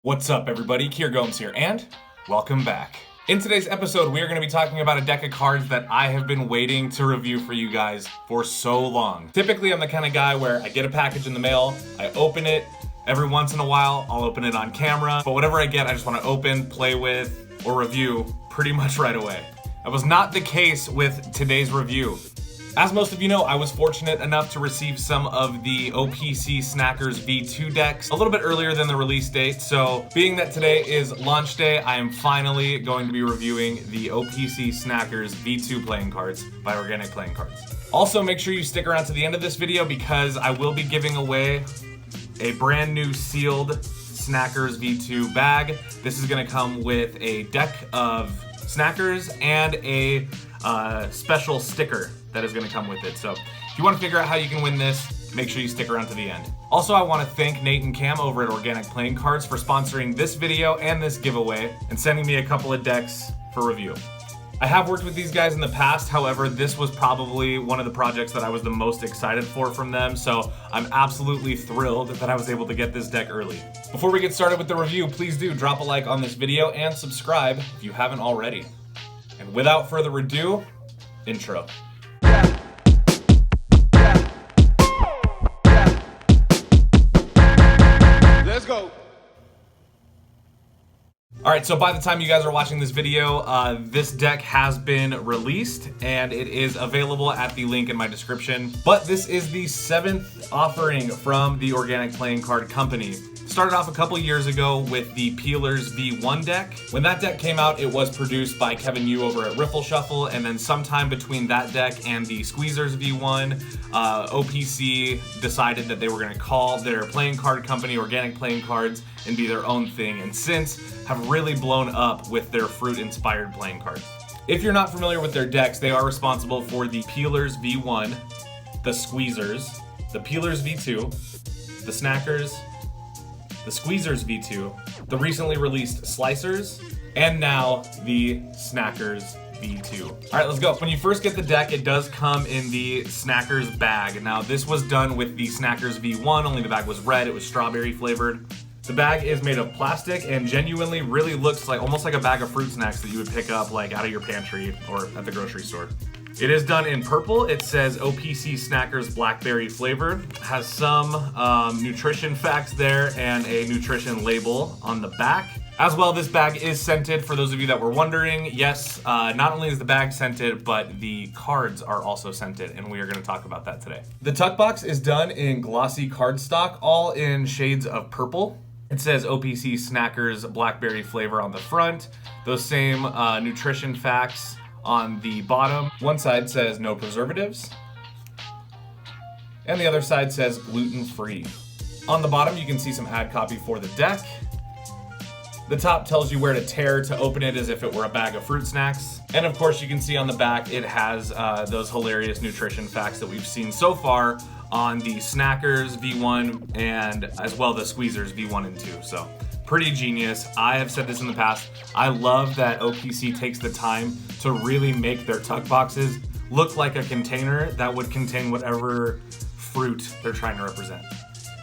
What's up everybody, Kier Gomes here, and welcome back. In today's episode, we are going to be talking about a deck of cards that I have been waiting to review for you guys for so long. Typically, I'm the kind of guy where I get a package in the mail, I open it, every once in a while, I'll open it on camera, but whatever I get, I just want to open, play with, or review pretty much right away. That was not the case with today's review. As most of you know, I was fortunate enough to receive some of the OPC Snackers V2 decks a little bit earlier than the release date, so being that today is launch day, I am finally going to be reviewing the OPC Snackers V2 playing cards by Organic Playing Cards. Also, make sure you stick around to the end of this video because I will be giving away a brand new sealed Snackers V2 bag. This is going to come with a deck of Snackers and a special sticker that is going to come with it. So if you want to figure out how you can win this, make sure you stick around to the end. Also, I want to thank Nate and Cam over at Organic Playing Cards for sponsoring this video and this giveaway and sending me a couple of decks for review. I have worked with these guys in the past, however, this was probably one of the projects that I was the most excited for from them, so I'm absolutely thrilled that I was able to get this deck early. Before we get started with the review, please do drop a like on this video and subscribe if you haven't already. And without further ado, intro. Let's go. Alright, so by the time you guys are watching this video, this deck has been released and it is available at the link in my description. But this is the 7th offering from the Organic Playing Card Company. Started off a couple years ago with the Peelers V1 deck. When that deck came out, it was produced by Kevin Yu over at Riffle Shuffle, and then sometime between that deck and the Squeezers V1, OPC decided that they were going to call their playing card company Organic Playing Cards and be their own thing, and since have really blown up with their fruit-inspired playing cards. If you're not familiar with their decks, they are responsible for the Peelers V1, the Squeezers, the Peelers V2, the Snackers, the Squeezers V2, the recently released Slicers, and now the Snackers V2. All right, let's go. When you first get the deck, it does come in the Snackers bag. Now, this was done with the Snackers V1, only the bag was red, it was strawberry flavored. The bag is made of plastic and genuinely really looks like almost like a bag of fruit snacks that you would pick up like out of your pantry or at the grocery store. It is done in purple. It says OPC Snackers Blackberry flavor. Has some nutrition facts there and a nutrition label on the back. As well, this bag is scented, for those of you that were wondering. Yes, not only is the bag scented, but the cards are also scented, and we are going to talk about that today. The tuck box is done in glossy cardstock, all in shades of purple. It says OPC Snackers Blackberry flavor on the front. Those same nutrition facts on the bottom. One side says no preservatives, and the other side says gluten-free. On the bottom, you can see some ad copy for the deck. The top tells you where to tear to open it as if it were a bag of fruit snacks. And of course, you can see on the back, it has those hilarious nutrition facts that we've seen so far on the Snackers V1 and as well the Squeezers V1 and 2. So pretty genius. I have said this in the past. I love that OPC takes the time to really make their tuck boxes look like a container that would contain whatever fruit they're trying to represent.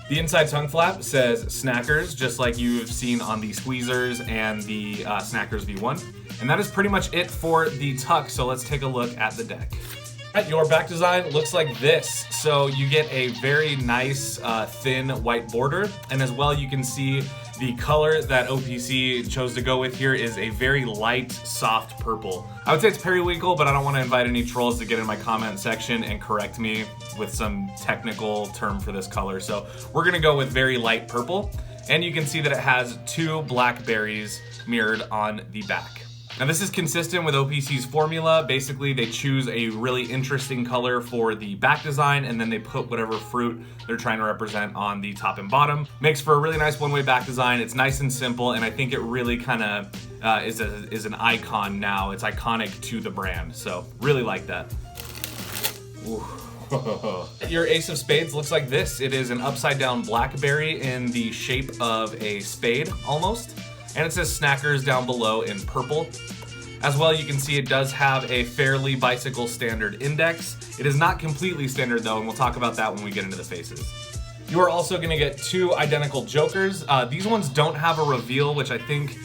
The inside tongue flap says Snackers, just like you've seen on the Squeezers and the Snackers V1. And that is pretty much it for the tuck, so let's take a look at the deck. Your back design looks like this. So you get a very nice thin white border, and as well you can see the color that OPC chose to go with here is a very light, soft purple. I would say it's periwinkle, but I don't want to invite any trolls to get in my comment section and correct me with some technical term for this color. So we're gonna go with very light purple, and you can see that it has 2 blackberries mirrored on the back. Now this is consistent with OPC's formula. Basically, they choose a really interesting color for the back design, and then they put whatever fruit they're trying to represent on the top and bottom. Makes for a really nice one-way back design. It's nice and simple, and I think it really kind of is an icon now. It's iconic to the brand, so really like that. Ooh. Your ace of spades looks like this. It is an upside down blackberry in the shape of a spade almost. And it says Snackers down below in purple. As well, you can see it does have a fairly bicycle standard index. It is not completely standard though, and we'll talk about that when we get into the faces. You are also going to get 2 identical Jokers. These ones don't have a reveal, which I think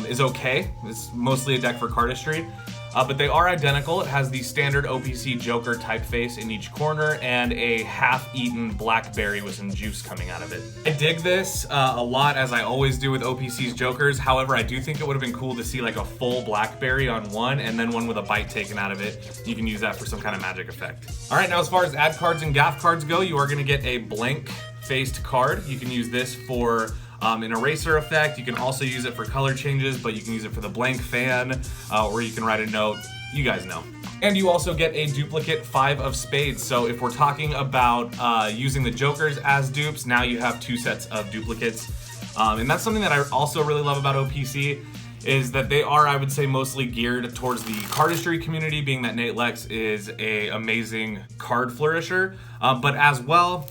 is okay. It's mostly a deck for cardistry. But they are identical. It has the standard OPC Joker typeface in each corner and a half-eaten blackberry with some juice coming out of it. I dig this a lot, as I always do with OPC's Jokers. However, I do think it would have been cool to see like a full blackberry on one and then one with a bite taken out of it. You can use that for some kind of magic effect. All right, now as far as ad cards and gaff cards go, you are gonna get a blank-faced card. You can use this for an eraser effect. You can also use it for color changes, but you can use it for the blank fan, or you can write a note. You guys know. And you also get a duplicate 5 of spades. So if we're talking about using the Jokers as dupes, now you have 2 sets of duplicates. And that's something that I also really love about OPC, is that they are, I would say, mostly geared towards the cardistry community, being that Nate Lex is an amazing card flourisher. But as well,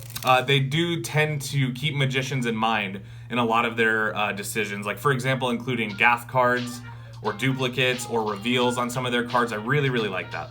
they do tend to keep magicians in mind in a lot of their decisions. Like, for example, including gaff cards or duplicates or reveals on some of their cards. I really, really like that.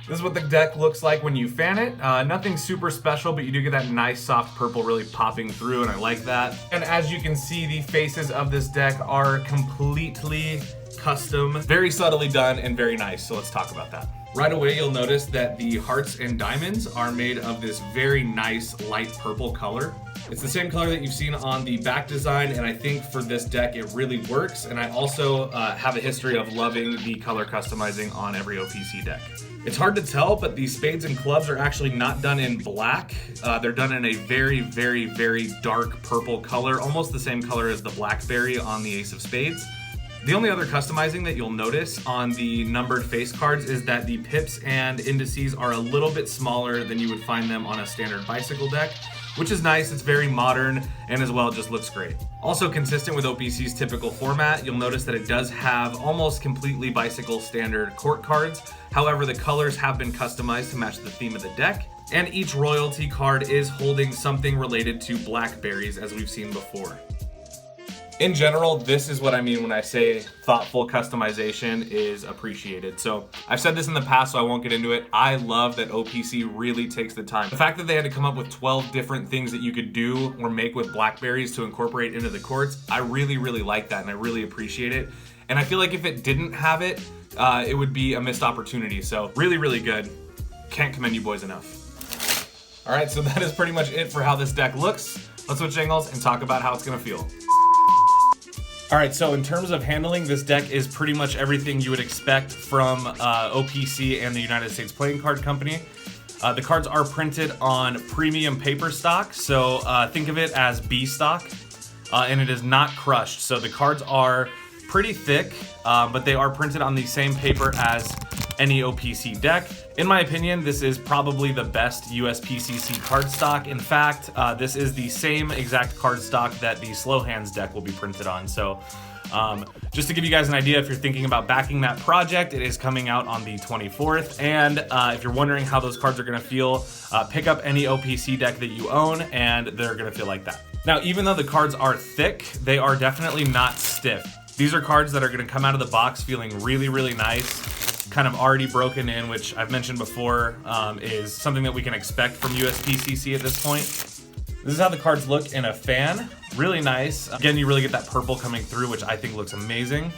This is what the deck looks like when you fan it. Nothing super special, but you do get that nice soft purple really popping through, and I like that. And as you can see, the faces of this deck are completely custom, very subtly done and very nice. So let's talk about that. Right away, you'll notice that the hearts and diamonds are made of this very nice light purple color. It's the same color that you've seen on the back design, and I think for this deck it really works. And I also have a history of loving the color customizing on every OPC deck. It's hard to tell, but these spades and clubs are actually not done in black. They're done in a very, very, very dark purple color, almost the same color as the blackberry on the ace of spades. The only other customizing that you'll notice on the numbered face cards is that the pips and indices are a little bit smaller than you would find them on a standard bicycle deck, which is nice. It's very modern, and as well, it just looks great. Also consistent with OPC's typical format, you'll notice that it does have almost completely bicycle standard court cards. However, the colors have been customized to match the theme of the deck, and each royalty card is holding something related to blackberries, as we've seen before. In general, this is what I mean when I say thoughtful customization is appreciated. So I've said this in the past, so I won't get into it. I love that OPC really takes the time. The fact that they had to come up with 12 different things that you could do or make with blackberries to incorporate into the courts, I really, really like that, and I really appreciate it. And I feel like if it didn't have it, it would be a missed opportunity. So really, really good. Can't commend you boys enough. All right, so that is pretty much it for how this deck looks. Let's switch angles and talk about how it's gonna feel. All right, so in terms of handling, this deck is pretty much everything you would expect from OPC and the United States Playing Card Company. The cards are printed on premium paper stock, so think of it as B stock, and it is not crushed. So the cards are pretty thick, but they are printed on the same paper as any OPC deck. In my opinion, this is probably the best USPCC cardstock. In fact, this is the same exact cardstock that the Slow Hands deck will be printed on. So just to give you guys an idea, if you're thinking about backing that project, it is coming out on the 24th. And if you're wondering how those cards are gonna feel, pick up any OPC deck that you own and they're gonna feel like that. Now, even though the cards are thick, they are definitely not stiff. These are cards that are gonna come out of the box feeling really, really nice, kind of already broken in, which I've mentioned before is something that we can expect from USPCC at this point. This is how the cards look in a fan. Really nice. Again, you really get that purple coming through, which I think looks amazing.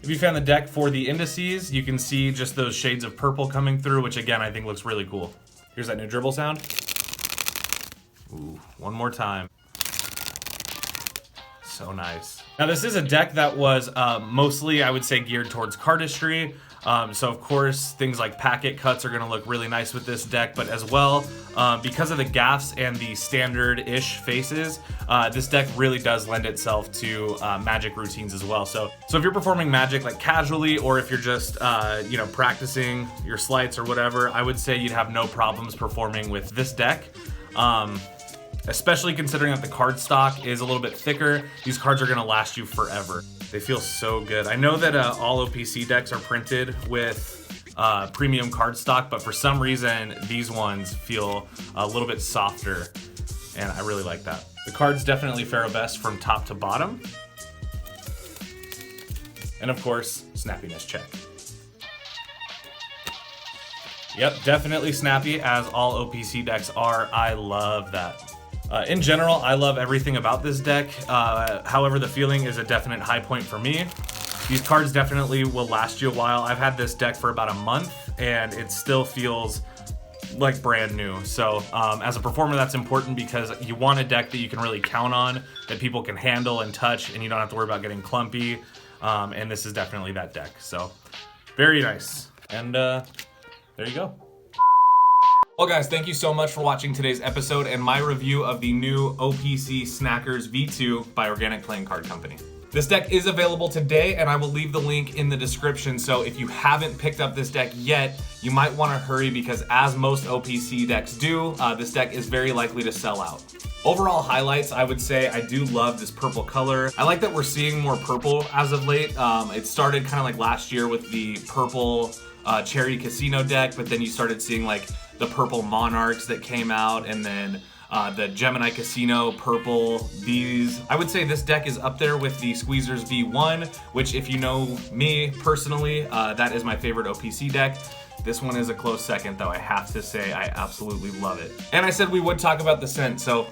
If you fan the deck for the indices, you can see just those shades of purple coming through, which again, I think looks really cool. Here's that new dribble sound. Ooh, one more time. So nice. Now this is a deck that was mostly, I would say, geared towards cardistry. So of course, things like packet cuts are gonna look really nice with this deck, but as well, because of the gaffs and the standard-ish faces, this deck really does lend itself to magic routines as well. So if you're performing magic like casually, or if you're just practicing your sleights or whatever, I would say you'd have no problems performing with this deck. Especially considering that the card stock is a little bit thicker, these cards are gonna last you forever. They feel so good. I know that all OPC decks are printed with premium card stock, but for some reason, these ones feel a little bit softer, and I really like that. The cards definitely fare best from top to bottom. And of course, snappiness check. Yep, definitely snappy, as all OPC decks are. I love that. In general, I love everything about this deck. However, the feeling is a definite high point for me. These cards definitely will last you a while. I've had this deck for about a month and it still feels like brand new. So as a performer, that's important because you want a deck that you can really count on, that people can handle and touch, and you don't have to worry about getting clumpy. And this is definitely that deck. So very nice. And there you go. Well guys, thank you so much for watching today's episode and my review of the new OPC Snackers V2 by Organic Playing Card Company. This deck is available today and I will leave the link in the description, so if you haven't picked up this deck yet, you might want to hurry because as most OPC decks do, this deck is very likely to sell out. Overall highlights, I would say I do love this purple color. I like that we're seeing more purple as of late. It started kind of like last year with the purple Cherry Casino deck, but then you started seeing like the purple Monarchs that came out, and then the Gemini Casino purple these. I would say this deck is up there with the Squeezers V1, which if you know me personally, that is my favorite OPC deck. This one is a close second though, I have to say I absolutely love it. And I said we would talk about the scent, so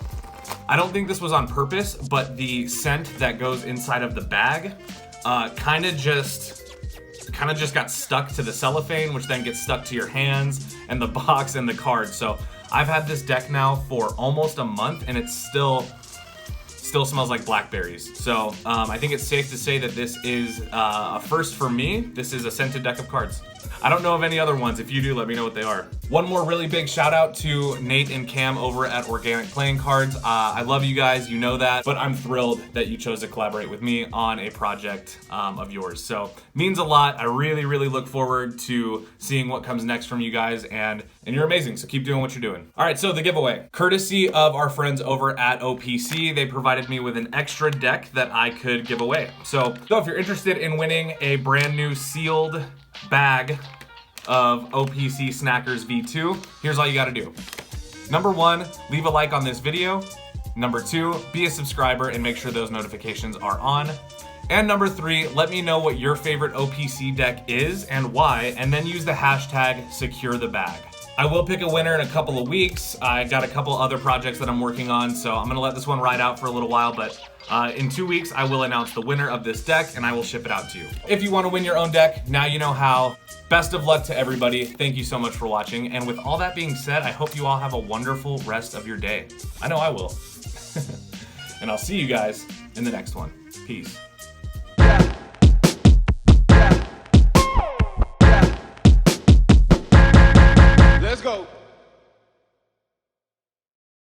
I don't think this was on purpose, but the scent that goes inside of the bag kind of just got stuck to the cellophane, which then gets stuck to your hands and the box and the cards. So I've had this deck now for almost a month and it still smells like blackberries. So I think it's safe to say that this is a first for me. This is a scented deck of cards. I don't know of any other ones. If you do, let me know what they are. One more really big shout out to Nate and Cam over at Organic Playing Cards. I love you guys, you know that, but I'm thrilled that you chose to collaborate with me on a project of yours. So means a lot. I really, really look forward to seeing what comes next from you guys, and you're amazing, so keep doing what you're doing. All right, so the giveaway. Courtesy of our friends over at OPC, they provided me with an extra deck that I could give away. So if you're interested in winning a brand new sealed bag of OPC Snackers V2, here's all you gotta do. Number 1, leave a like on this video. Number 2, be a subscriber and make sure those notifications are on. And number 3, let me know what your favorite OPC deck is and why, and then use the hashtag #SecureTheBag. I will pick a winner in a couple of weeks. I got a couple other projects that I'm working on, so I'm gonna let this one ride out for a little while, but in 2 weeks, I will announce the winner of this deck and I will ship it out to you. If you wanna win your own deck, now you know how. Best of luck to everybody. Thank you so much for watching. And with all that being said, I hope you all have a wonderful rest of your day. I know I will. And I'll see you guys in the next one. Peace.